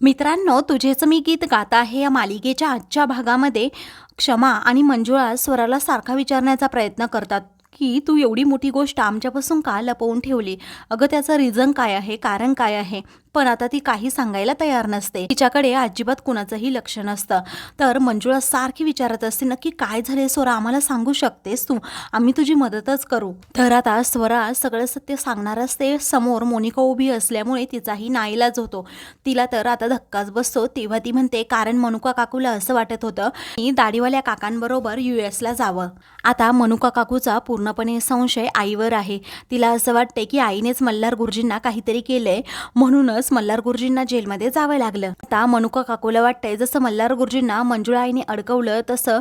मित्रांनो, तुझेच मी गीत गात आहे या मालिकेच्या आजच्या भागामध्ये क्षमा आणि मंजुळा स्वराला सारखा विचारण्याचा प्रयत्न करतात की तू एवढी मोठी गोष्ट आमच्यापासून का लपवून ठेवली. अगं त्याचं रिझन काय आहे, कारण काय आहे. पण आता ती काही सांगायला तयार नसते. तिच्याकडे अजिबात कुणाचंही लक्ष नसतं. तर मंजुळा सारखी विचारत असते, नक्की काय झाले स्वरा, आम्हाला सांगू शकतेस तू, आम्ही तुझी मदतच करू. तर आता स्वरा सगळं सत्य सांगणार असते. समोर मोनिका उभी असल्यामुळे तिचाही नाईलाज होतो. तिला तर आता धक्काच बसतो. तेव्हा ती म्हणते, कारण मनुका काकूला असं वाटत होतं की दाढीवाल्या काकांबरोबर ला जावं. आता मनुका काकूचा पूर्णपणे संशय आईवर आहे. तिला असं वाटते की आईनेच मल्हार गुरुजींना काहीतरी केलंय, म्हणूनच मल्हार गुरुजींना जेलमध्ये जावं लागलं. आता मनुका काकूला वाटतंय जसं मल्हार गुरुजींना मंजुळा आईने अडकवलं तसं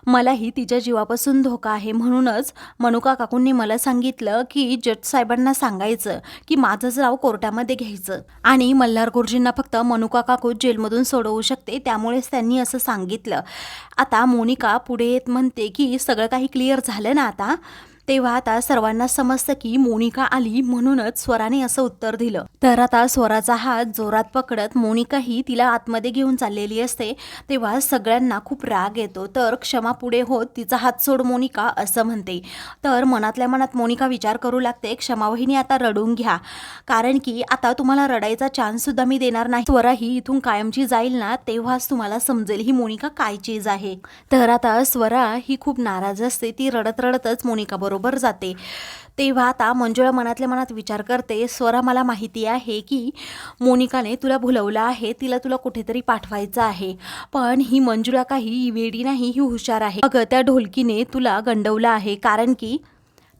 मलाही तिच्या जीवापासून धोका आहे. म्हणूनच मनुका काकूंनी मला सांगितलं की जज साहेबांना सांगायचं की माझंच नाव कोर्टामध्ये घ्यायचं आणि मल्हार गुरुजींना फक्त मनुका काकू जेलमधून सोडवू शकते, त्यामुळेच त्यांनी असं सांगितलं. आता मोनिका पुढे येत म्हणते की सगळं काही क्लिअर झालं ना आता. तेव्हा आता सर्वांना समजतं की मोनिका आली, म्हणूनच स्वराने असं उत्तर दिलं. तर आता स्वराचा हात जोरात पकडत मोनिकाही तिला आतमध्ये घेऊन चाललेली असते. तेव्हा सगळ्यांना खूप राग येतो. तर क्षमा पुढे होत तिचा हात सोड मोनिका असं म्हणते. तर मनातल्या मनात मोनिका विचार करू लागते, क्षमा वहिनी आता रडून घ्या, कारण की आता तुम्हाला रडायचा चान्स सुद्धा मी देणार नाही. स्वरा ही इथून कायमची जाईल ना, तेव्हाच तुम्हाला समजेल ही मोनिका काय चीज आहे. तर आता स्वरा ही खूप नाराज असते. ती रडत रडतच मोनिका बरोबर जाते. तेव्हा आता मंजुळा मनातल्या मनात विचार करते, स्वरा मला माहिती आहे की मोनिकाने तुला भुलवलं आहे, तिला तुला कुठेतरी पाठवायचं आहे. पण ही मंजुळा काही वेडी नाही, ही हुशार आहे. अगं त्या ढोलकीने तुला गंडवलं आहे, कारण की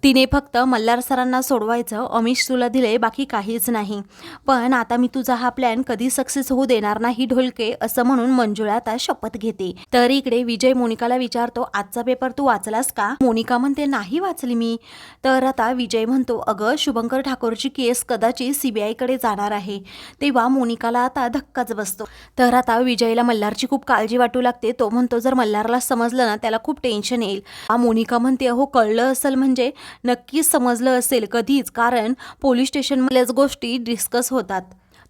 तिने फक्त मल्हार सरांना सोडवायचं अमिष तुला दिले, बाकी काहीच नाही. पण आता मी तुझा हा प्लॅन कधी सक्सेस होऊ देणार नाही ढोलके, असं म्हणून मंजुळा आता शपथ घेते. तर इकडे विजय मोनिकाला विचारतो, आजचा पेपर तू वाचलास का. मोनिका म्हणते, नाही वाचली मी. तर आता विजय म्हणतो, अगं शुभंकर ठाकूरची केस कदाचित CBI कडे जाणार आहे. तेव्हा मोनिकाला आता धक्काच बसतो. तर आता विजयला मल्हारची खूप काळजी वाटू लागते. तो म्हणतो, जर मल्हारला समजलं ना, त्याला खूप टेन्शन येईल. मोनिका म्हणते, हो कळलं असेल म्हणजे नक्कीच समजलं असेल कधीच, कारण पोलीस स्टेशनमध्येच गोष्टी डिस्कस होतात.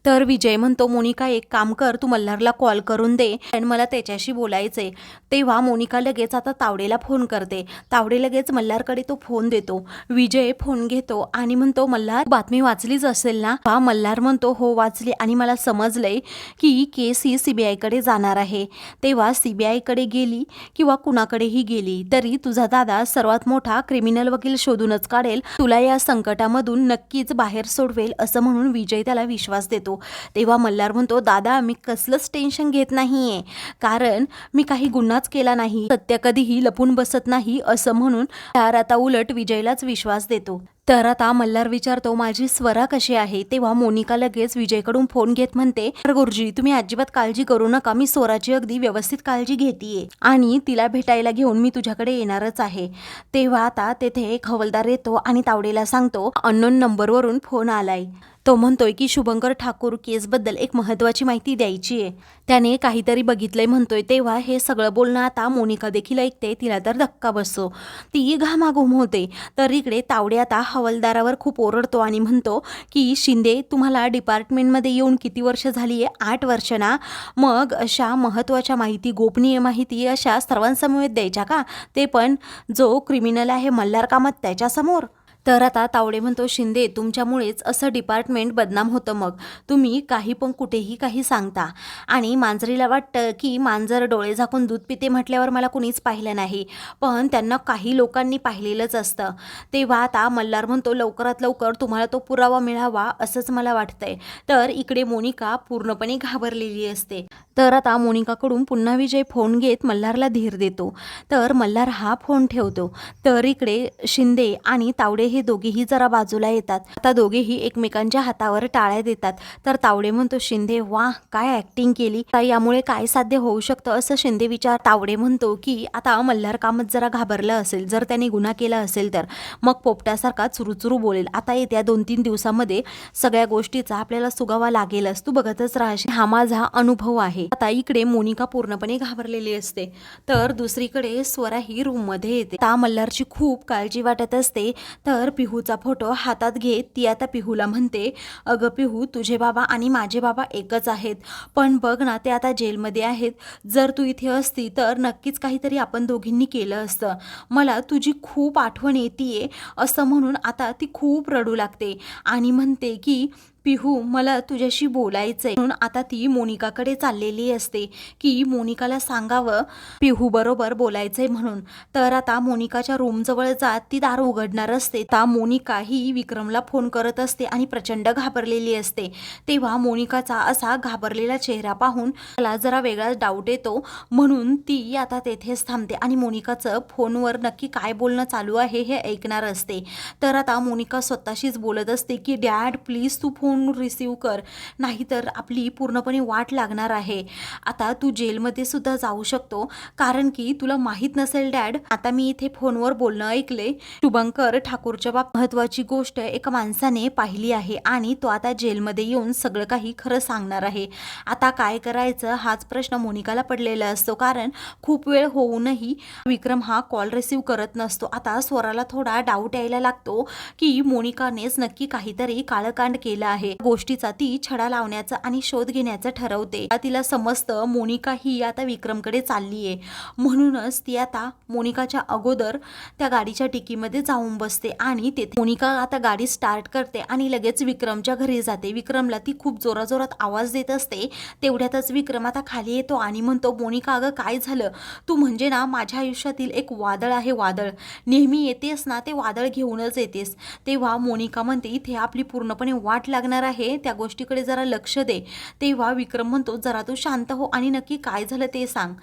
तर विजय म्हणतो, मोनिका एक काम कर, तू मल्हारला कॉल करून दे आणि मला त्याच्याशी बोलायचंय. तेव्हा मोनिका लगेच आता तावडेला फोन करते. तावडे लगेच मल्हारकडे तो फोन देतो. विजय फोन घेतो आणि म्हणतो, मल्हार बातमी वाचलीच असेल ना. हा मल्हार म्हणतो, हो वाचली आणि मला समजलंय की केस ही CBI कडे जाणार आहे. तेव्हा CBI कडे गेली किंवा कुणाकडेही गेली तरी तुझा दादा सर्वात मोठा क्रिमिनल वकील शोधूनच काढेल, तुला या संकटामधून नक्कीच बाहेर सोडवेल, असं म्हणून विजय त्याला विश्वास देतो. तेव्हा मल्हार म्हणतो, दादा मी कसलंच टेन्शन घेत नाहीये, कारण मी काही गुन्हाच केला नाही, सत्य कधीही लपून बसत नाही, असं म्हणून आता उलट विजयलाच विश्वास देतो. तर आता मल्हार विचारतो, माझी स्वरा कशी आहे. तेव्हा मोनिका लगेच विजयकडून फोन घेत म्हणते, गुरुजी तुम्ही अजिबात काळजी करू नका, मी स्वराची अगदी व्यवस्थित काळजी घेतेय आणि तिला भेटायला घेऊन मी तुझ्याकडे येणारच आहे. तेव्हा आता तेथे एक हवालदार येतो आणि तावडेला सांगतो, अननोन नंबरवरून फोन आलाय. तो म्हणतोय की शुभंकर ठाकूर केसबद्दल एक महत्त्वाची माहिती द्यायची आहे, त्याने काहीतरी बघितलंय म्हणतोय. तेव्हा हे सगळं बोलणं आता मोनिका देखील ऐकते. तिला तर धक्का बसतो, ती घामाघूम होते. तर इकडे तावडे आता हवालदारावर खूप ओरडतो आणि म्हणतो की शिंदे, तुम्हाला डिपार्टमेंटमध्ये येऊन किती वर्ष झाली आहे. 8 वर्ष ना. मग अशा महत्त्वाच्या माहिती, गोपनीय माहिती अशा सर्वांसमवेत द्यायच्या का, ते पण जो क्रिमिनल आहे मल्हार कामत त्याच्यासमोर. तर आता तावडे म्हणतो, शिंदे तुमच्यामुळेच असं डिपार्टमेंट बदनाम होतं. मग तुम्ही काही पण कुठेही काही सांगता आणि मांजरीला वाटतं की मांजर डोळे झाकून दूध पिते म्हटल्यावर मला कुणीच पाहिलं नाही, पण त्यांना काही लोकांनी पाहिलेलंच असतं. तेव्हा आता मल्हार म्हणतो, लवकरात लवकर तुम्हाला तो पुरावा मिळावा असंच मला वाटतंय. तर इकडे मोनिका पूर्णपणे घाबरलेली असते. तर आता मोनिकाकडून पुन्हा विजय फोन घेत मल्हारला धीर देतो. तर मल्हार हा फोन ठेवतो. तर इकडे शिंदे आणि तावडे हे दोघेही जरा बाजूला येतात. आता दोघेही एकमेकांच्या हातावर टाळ्या देतात. तर तावडे म्हणतो, शिंदे वा काय ऍक्टिंग केली, यामुळे काय साध्य होऊ शकतं असं शिंदे विचार. तावडे म्हणतो की आता मल्हार कामत जरा घाबरलं असेल, जर त्याने गुन्हा केला असेल तर मग पोपटासारखा चुरूचुरू बोलेल. आता येत्या 2-3 दिवसामध्ये सगळ्या गोष्टीचा आपल्याला सुगावा लागेलच, तू बघतच राहशील, हा माझा अनुभव आहे. आहे. आता इकडे मोनिका पूर्णपणे घाबरलेली असते, तर दुसरीकडे स्वरा ही रूममध्ये येते. आता मल्हारची खूप काळजी वाटत असते, तर पिहूचा फोटो हातात घेत ती आता पिहूला म्हणते, अगं पिहू, तुझे बाबा आणि माझे बाबा एकच आहेत, पण बघ ना ते आता जेलमध्ये आहेत. जर तू इथे असती तर नक्कीच काहीतरी आपण दोघींनी केलं असतं. मला तुझी खूप आठवण येते असं म्हणून आता ती खूप रडू लागते आणि म्हणते की पिहू, मला तुझ्याशी बोलायचंय. म्हणून आता ती मोनिकाकडे चाललेली असते की मोनिकाला सांगावं पिहू बरोबर बोलायचंय म्हणून. तर आता मोनिकाच्या रूमजवळ जात ती दार उघडणार असते. आता मोनिका ही विक्रमला फोन करत असते आणि प्रचंड घाबरलेली असते. तेव्हा मोनिकाचा असा घाबरलेला चेहरा पाहून मला जरा वेगळाच डाऊट येतो, म्हणून ती आता तेथेच थांबते आणि मोनिकाचं फोनवर नक्की काय बोलणं चालू आहे हे ऐकणार असते. तर आता मोनिका स्वतःशीच बोलत असते की डॅड प्लीज तू फोन रिसीव्ह कर, नाहीतर आपली पूर्णपणे वाट लागणार आहे. आता तू जेलमध्ये सुद्धा जाऊ शकतो, कारण की तुला माहीत नसेल डॅड, आता मी इथे फोनवर बोलणं ऐकले. शुभंकर ठाकूरच्या बाबतीत महत्त्वाची गोष्ट एका माणसाने पाहिली आहे आणि तो आता जेलमध्ये येऊन सगळं काही खरं सांगणार आहे. आता काय करायचं हाच प्रश्न मोनिकाला पडलेला असतो, कारण खूप वेळ होऊनही विक्रम हा कॉल रिसीव्ह करत नसतो. आता स्वराला थोडा डाऊट यायला लागतो की मोनिकानेच नक्की काहीतरी काळकांड केलं आहे. गोष्टीचा ती छडा लावण्याचा आणि शोध घेण्याचं ठरवते. तिला समजतं मोनिका ही आता विक्रमकडे चालली आहे, म्हणूनच ती आता मोनिकाच्या अगोदर त्या गाडीच्या डिकीमध्ये जाऊन बसते आणि तेथे मोनिका आता गाडी स्टार्ट करते आणि लगेच विक्रमच्या घरी जाते. विक्रमला ती खूप जोराजोरात आवाज देत असते. तेवढ्यातच विक्रम आता खाली येतो आणि म्हणतो, मोनिका अगं काय झालं? तू म्हणजे ना माझ्या आयुष्यातील एक वादळ आहे, वादळ. नेहमी येतेस ना ते वादळ घेऊनच येतेस. तेव्हा मोनिका म्हणते, इथे आपली पूर्णपणे वाट लागणार आहे, त्या गोष्टीकडे जरा लक्ष दे. तेव्हा विक्रम म्हणतो, जरा तू शांत हो आणि नक्की काय झालं ते सांग.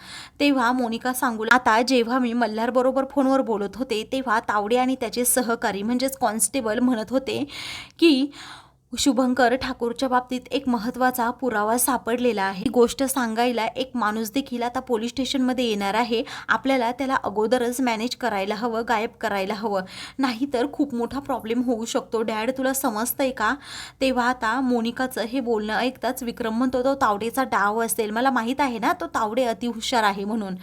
तेव्हा मोनिका सांगू, आता जेव्हा मी मल्हार बरोबर फोनवर बोलत होते तेव्हा तावडे आणि त्याचे सहकारी म्हणजेच कॉन्स्टेबल म्हणत होते की शुभंकर ठाकूरच्या बाबतीत एक महत्त्वाचा पुरावा सापडलेला आहे. ही गोष्ट सांगायला एक माणूस देखील आता पोलीस स्टेशनमध्ये येणार आहे. आपल्याला त्याला अगोदरच मॅनेज करायला हवं, गायब करायला हवं, नाहीतर खूप मोठा प्रॉब्लेम होऊ शकतो. डॅड तुला समजतंय का? तेव्हा आता मोनिकाचं हे बोलणं ऐकताच विक्रम म्हणतो, तो तावडेचा डाव असेल. मला माहीत आहे ना तो तावडे अतिहुशार आहे म्हणून,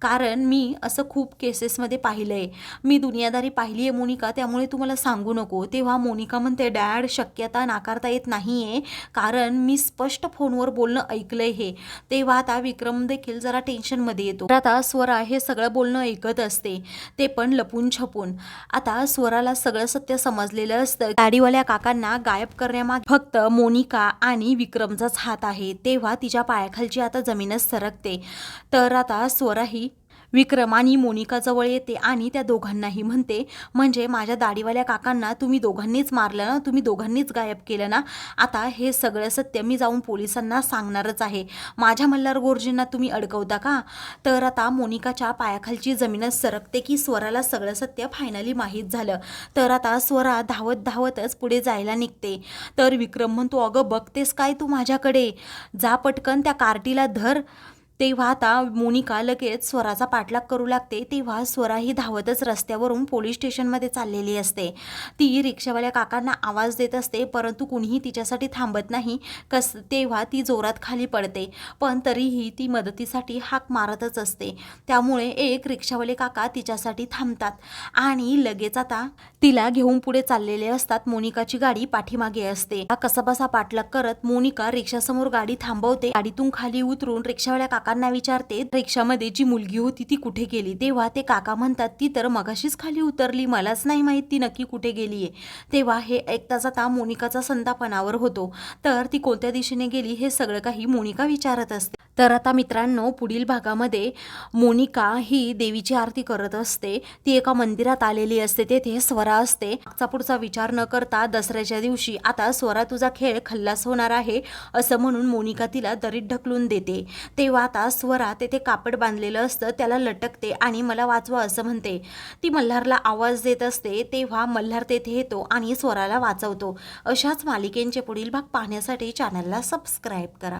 कारण मी असं खूप केसेसमध्ये पाहिलं आहे. मी दुनियादारी पाहिली आहे मोनिका, त्यामुळे तू मला सांगू नको. तेव्हा मोनिका म्हणते, डॅड शक्यता नाकारता येत नाही आहे, कारण मी स्पष्ट फोनवर बोलणं ऐकलंय हे. तेव्हा आता विक्रम देखील जरा टेन्शनमध्ये येतो. आता स्वरा हे सगळं बोलणं ऐकत असते, ते पण लपून छपून. आता स्वराला सगळं सत्य समजलेलं असतं. गाडीवाल्या काकांना गायब करण्यामागे फक्त मोनिका आणि विक्रमचाच हात आहे. तेव्हा तिच्या पायाखालची आता जमीनच सरकते. तर आता स्वरा ही विक्रम आणि मोनिका जवळ येते आणि त्या दोघांनाही म्हणते, म्हणजे माझ्या दाढीवाल्या काकांना तुम्ही दोघांनीच मारलं ना, तुम्ही दोघांनीच गायब केलं ना. आता हे सगळं सत्य मी जाऊन पोलिसांना सांगणारच आहे. माझ्या मल्हार गोर्जींना तुम्ही अडकवता का? तर आता मोनिकाच्या पायाखालची जमीनच सरकते की स्वराला सगळं सत्य फायनली माहीत झालं. तर आता स्वरा धावत धावतच पुढे जायला निघते. तर विक्रम म्हणतो, अगं बघतेस काय तू माझ्याकडे, जा पटकन त्या कार्टीला धर. तेव्हा आता मोनिका लगेच स्वराचा पाठलाग करू लागते. तेव्हा स्वरा ही धावतच रस्त्यावरून पोलीस स्टेशनमध्ये चाललेली असते. ती रिक्षावाल्या काकांना आवाज देत असते, परंतु कुणीही तिच्यासाठी थांबत नाही. तेव्हा ती जोरात खाली पडते, पण तरीही ती मदतीसाठी हाक मारतच असते. त्यामुळे एक रिक्षावाले काका तिच्यासाठी थांबतात आणि लगेच आता तिला घेऊन पुढे चाललेले असतात. मोनिकाची गाडी पाठीमागे असते. कसाबसा पाठलाग करत मोनिका रिक्षासमोर गाडी थांबवते. गाडीतून खाली उतरून रिक्षावाल्या काकांना विचारते, रिक्षामध्ये जी मुलगी होती ती कुठे गेली? तेव्हा ते काका म्हणतात, ती तर मगाशीच खाली उतरली, मलाच नाही माहीत ती नक्की कुठे गेली आहे. तेव्हा हे ऐकताच आता मोनिकाचा संतापणावर होतो. तर ती कोणत्या दिशेने गेली हे सगळं काही मोनिका विचारत असते. तर आता मित्रांनो, पुढील भागामध्ये मोनिका ही देवीची आरती करत असते. ती एका मंदिरात आलेली असते, तेथे स्वरा असते. मागचा पुढचा विचार न करता दसऱ्याच्या दिवशी आता स्वरा तुझा खेळ खल्लास होणार आहे असं म्हणून मोनिका तिला दरीत ढकलून देते. तेव्हा आता स्वरा तेथे कापड बांधलेलं असतं त्याला लटकते आणि मला वाचवा असं म्हणते. ती मल्हारला आवाज देत असते. तेव्हा मल्हार तेथे येतो आणि स्वराला वाचवतो. अशाच मालिकेंचे पुढील भाग पाहण्यासाठी चॅनलला सबस्क्राईब करा.